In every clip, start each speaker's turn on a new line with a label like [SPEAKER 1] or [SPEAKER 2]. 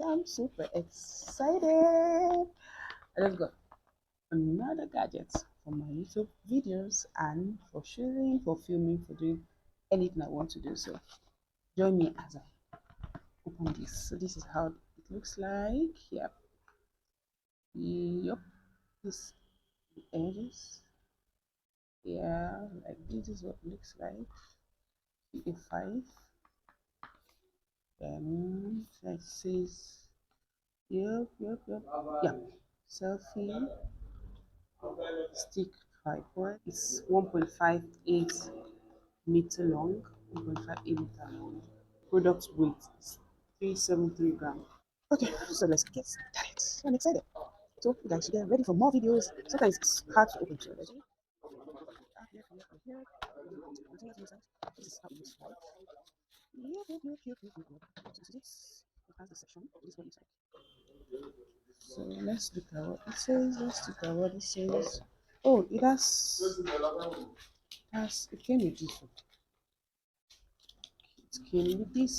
[SPEAKER 1] I'm super excited. I just got another gadget for my YouTube videos and for shooting, for filming, for doing anything I want to do. So join me as I open this. So this is how it looks like. Yep. This the edges. Yeah, like this is what it looks like. QO5. Then it says yep. Yeah. Selfie stick tripod. It's 1.58 meter long. 1.58 meter long. Product weight is 373 grams. Okay, so let's get started. I'm excited. So you guys should get ready for more videos. Sometimes it's hard to open. So let's see. This is how it looks like. So this has the section. This is what it looks like. So let's look at what it says. Let's look at what it says. Oh, it came with this. It came with this.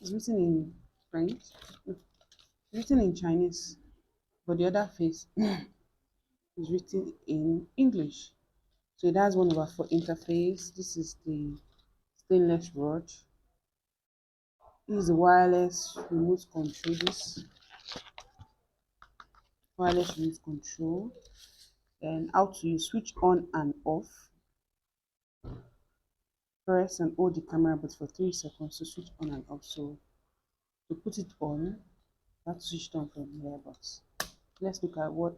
[SPEAKER 1] It's written in French. No, it's written in Chinese, but the other face is written in English. So it has 1/4 interface. This is the stainless rod. This is the wireless remote control. This wireless remote control. And how to use switch on and off. Press and hold the camera but for 3 seconds to switch on and off. So to put it on, that switched on from here. But let's look at what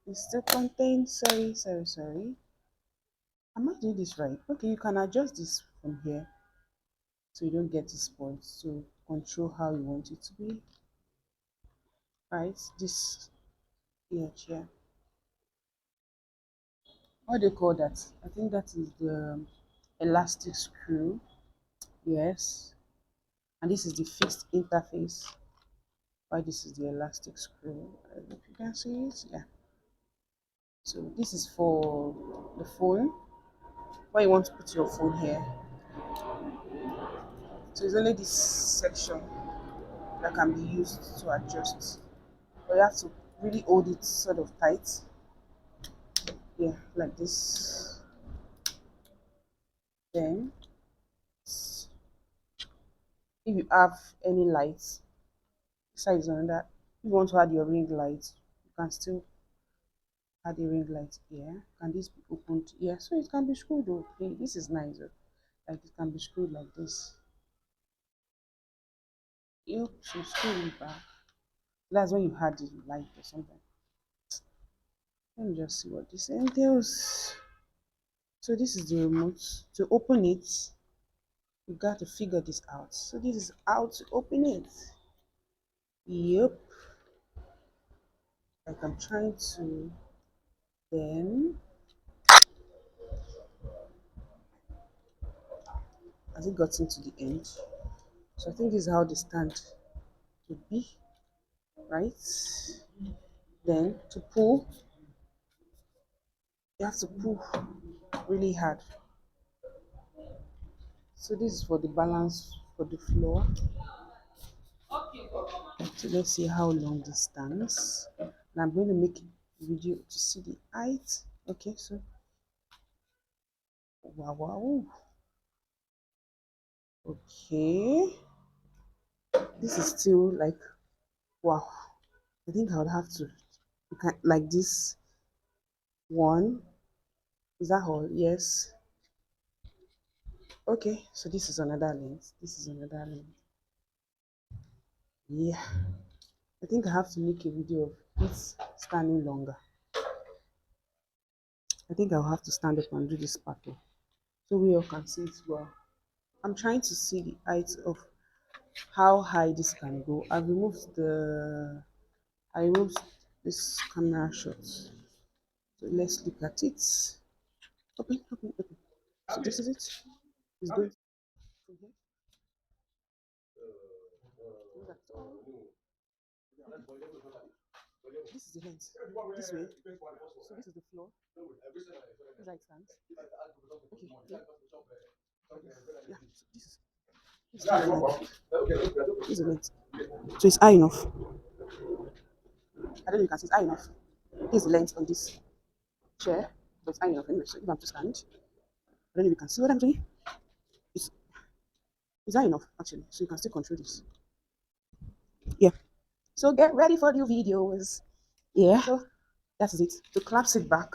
[SPEAKER 1] it still contains. Sorry. Am I doing this right? Okay, you can adjust this from here so you don't get it spoiled. So control how you want it to be. Right, this here. What do you call that? I think that is the elastic screw. Yes, and this is the fixed interface. Why this is the elastic screw? I don't know if you can see it. Yeah. So this is for the phone. Why you want to put your phone here? So it's only this section that can be used to adjust. But you have to really hold it sort of tight. Yeah, like this. Then if you have any lights, besides on that, if you want to add your ring light, you can still add a ring light here. Can this be opened? Yeah, so it can be screwed. Okay, this is nice. Like it can be screwed like this. You should screw it back. That's when you had the light or something. Let me just see what this entails. So this is the remote. To open it, you got to figure this out. So this is how to open it. Yep. Like I'm trying to then has it gotten to the end? So I think this is how the stand would be, right? Then to pull, you have to pull really hard. So this is for the balance for the floor. So let's see how long this stands. And I'm going to make a video to see the height. Okay, so wow. Okay, this is still like wow. I think I would have to like this one. Is that all? Yes. Okay, so this is another length. This is another length. Yeah, I think I have to make a video of it standing longer. I think I'll have to stand up and do this pattern so we all can see it well. I'm trying to see the height of how high this can go. I removed this camera shot. So let's look at it. Open. So this is it. It's going from here. Look at it. This is the length. This way. So this is the floor. This is how it stands. Okay, yeah. Yeah. So this This is length. So it's high enough. I don't know if you can see it's high enough. This is the length on this chair, but it's high enough anyway. So if I'm to stand, I don't know if you can see what I'm doing. It's, it's high enough actually, so you can still control this. Yeah. So get ready for the videos. Yeah. So that's it. To clasp it back,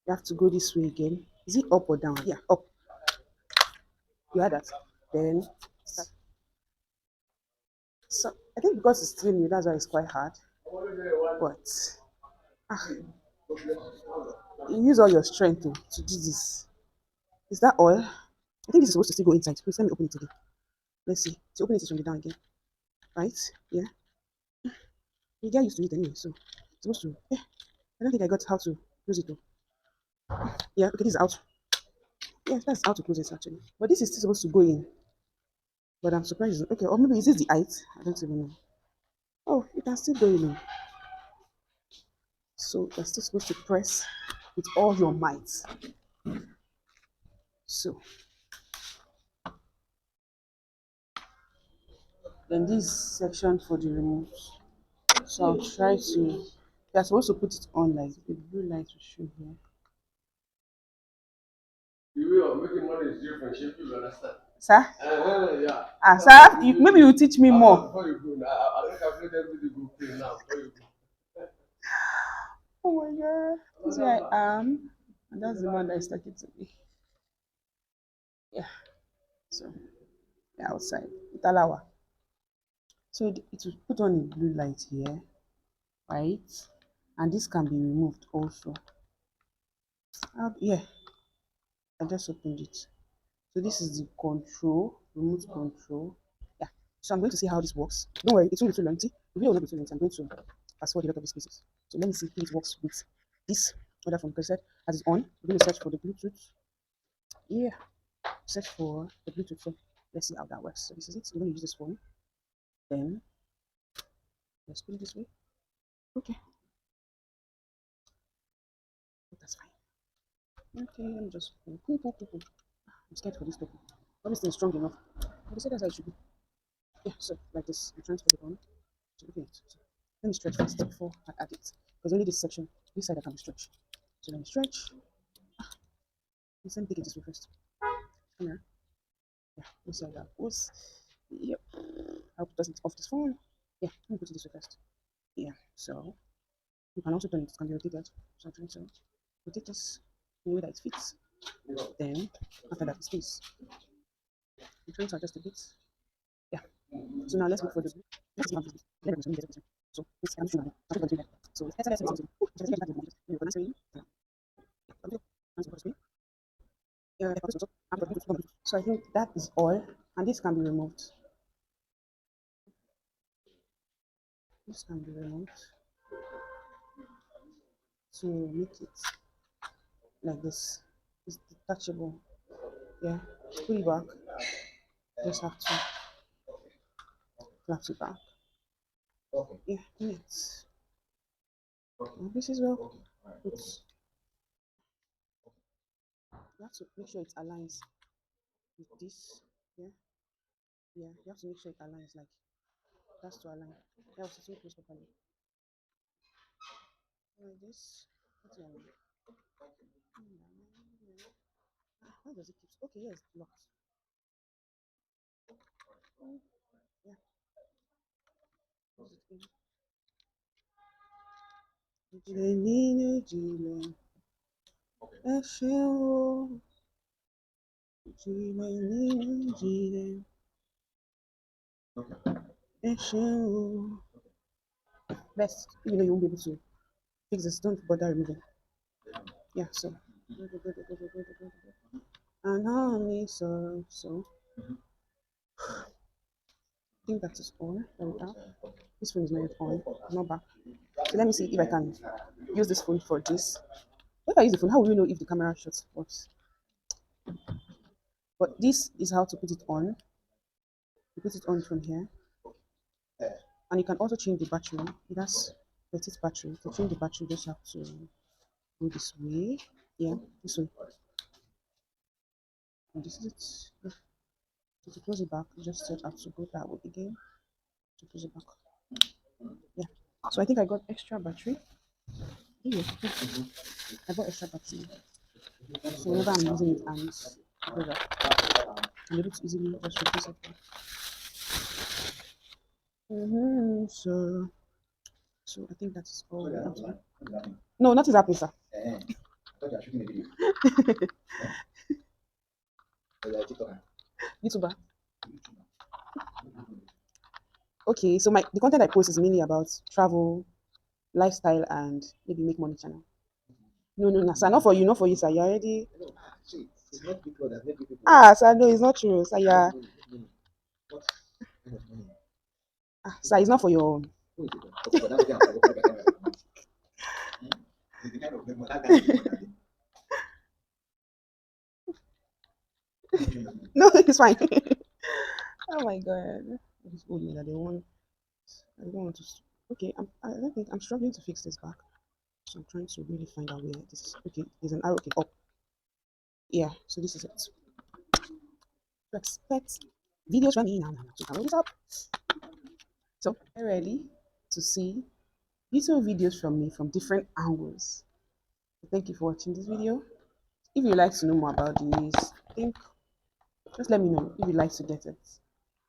[SPEAKER 1] you have to go this way again. Is it up or down? Yeah, up. You had that. Then start. So I think because it's still new, that's why it's quite hard. But ah, you use all your strength to do this. Is that all? I think this is supposed to still go inside. Please let me open it again. Let's see. To open it is from the down again. Right? Yeah. You get used to it anyway, so it's supposed to. Yeah. I don't think I got how to close it though. Yeah, okay, this is out. Yeah, that's how to close it actually. But this is still supposed to go in. But I'm surprised. Okay, or maybe is this the height? I don't even know. Oh, you can still go in. So you're still supposed to press with all your might. So then this section for the remote. So I'll try to. You're supposed to put it on like the blue light will show here. The way of making money is different. You understand? Sir? Yeah. Ah, sir, maybe you teach me more. Before you go, I don't calculate everything go pay now. Before you go. Oh my god. This is where I am. And that's the one that is talking to me. Yeah. So, yeah, outside. Italawa. So it will put on a blue light here, right? And this can be removed also. Yeah, I just opened it. So this is the control, remote control. Yeah. So I'm going to see how this works. Don't worry, it won't be too lengthy. The video will not be too lengthy. I'm going to fast forward a lot of these pieces. So let me see if it works with this other phone. Because as it's on, we're going to search for the Bluetooth. Yeah, search for the Bluetooth. So let's see how that works. So this is it. We're going to use this phone. Then let's put it this way. Okay, that's fine. Okay, let me just pull. I'm scared for this people. Obviously, it's strong enough. But they said that's how it should be. Yeah, so like this. I'm trying to put it on. So, okay, so let me stretch first before I add it. Because only this section, this side I can stretch. So let me stretch. Let me take it this way first. Come here. Yeah, this side that goes. Yep. I hope it doesn't off this phone. Yeah, let me put it this way first. Yeah, so you can also turn it, it can be rotated. So I'm trying to rotate this in a way that it fits. Then after that, it stays. I'm trying to adjust a bit. Yeah. So now let's look for the let's see how this is. So this I'm showing. I'm going to do that. So so I think that is all, and this can be removed. This can be removed to make it like this. It's detachable. Yeah. Put it back. Just have to collapse it back. Yeah, neat. And this is well. It's, you have to make sure it aligns with this. Yeah, yeah. You have to make sure it aligns like that's to align. Yeah, it's so close properly. Like this. What's your name? Why does it keep? Okay, yes, locked. Yeah, close it in. Ìjìnlẹ̀ nínú ìjìnlẹ̀, ẹ ṣeun o. Ìjìnlẹ̀ nínú ìjìnlẹ̀, ẹ ṣeun o. Best, even though you won't be able to fix this, don't bother removing. Yeah, so. And now me so. I think that is all that we have. This phone is not yet on, not back. So let me see if I can use this phone for this. If I use the phone, how will you know if the camera shot works? But this is how to put it on. You put it on from here, and you can also change the battery. That's 30 battery. To change the battery, you just have to go this way. Yeah, this way. And this is it. So to close it back, just set up to go that way again to close it back. Yeah. So I think I got extra battery. Yeah. I bought extra battery. So whenever I'm using it and go back, I'm able to easily just replace it. So I think that's all we have to do. No, nothing's happening, sir. I thought you were shooting a video. YouTuber. Okay, so my the content I post is mainly about travel, lifestyle, and maybe make money channel. No, no, no, sir, not for you, sir. You're already. Ah, sir, no, it's not true, sir. Yeah, sir, it's not for your. No, it's fine. Oh my god, this old me that they want. I don't want to. Okay, I don't think I'm struggling to fix this back. So I'm trying to really find out where this is. Okay, there's an arrow. Okay, up. Yeah, so this is it. To expect videos from me now. So you can roll this up. So get ready to see little videos from me from different angles. So thank you for watching this video. If you'd like to know more about this, think just let me know if you'd like to get it.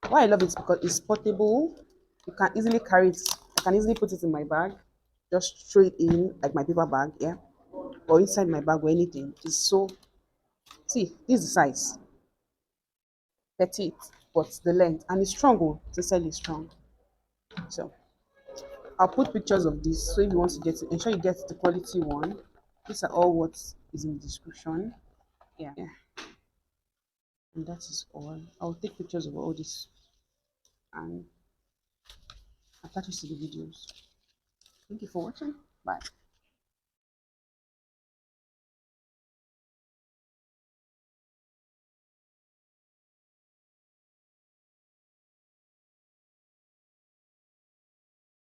[SPEAKER 1] Why I love it is because it's portable. You can easily carry it. I can easily put it in my bag, just throw it in like my paper bag, yeah, or inside my bag or anything. It's so see, this is the size. Petite, but the length and it's strong. Oh, sincerely strong. So I'll put pictures of this. So if you want to get it, ensure you get the quality one. These are all what is in the description. Yeah. And that is all. I'll take pictures of all this and attach it to the videos. Thank you for watching. Bye.